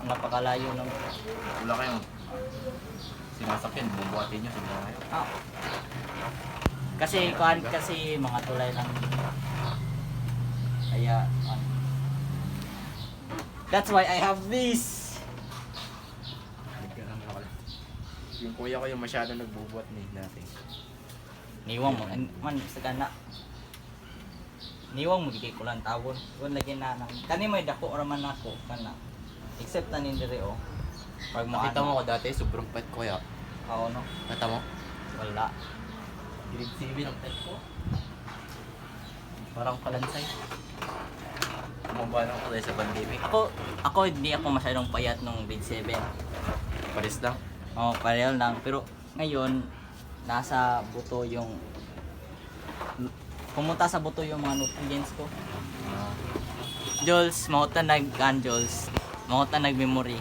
napakalayo ng... Wala kayong sinasakyan, bubuhatin nyo sa bahay. Ah. Kasi mga tulay lang. Kaya, that's why I have this. Yung kuya ko yung masyado nagbubuhat ni natin. Niwang mo, man, sa kana. Niwang mo, di kay kulang tawon. Kung lagi na, kani may dako raman ako, kana. Except na nindiri, oh. Pag Nakita mo ko dati, sobrang pet ko kaya. Oo, no? Nakita mo? Wala. Grade 7 ang pet ko. Parang palansay. Bumaba lang ako dahil sa pandemic. Ako hindi ako masyadong payat nung grade 7. Paris lang. Oh, pareho lang. Pero ngayon, nasa buto yung... Pumunta sa buto yung mga nutrients ko. Jules, mahutan nag-Jules. Mahutan nag-memory.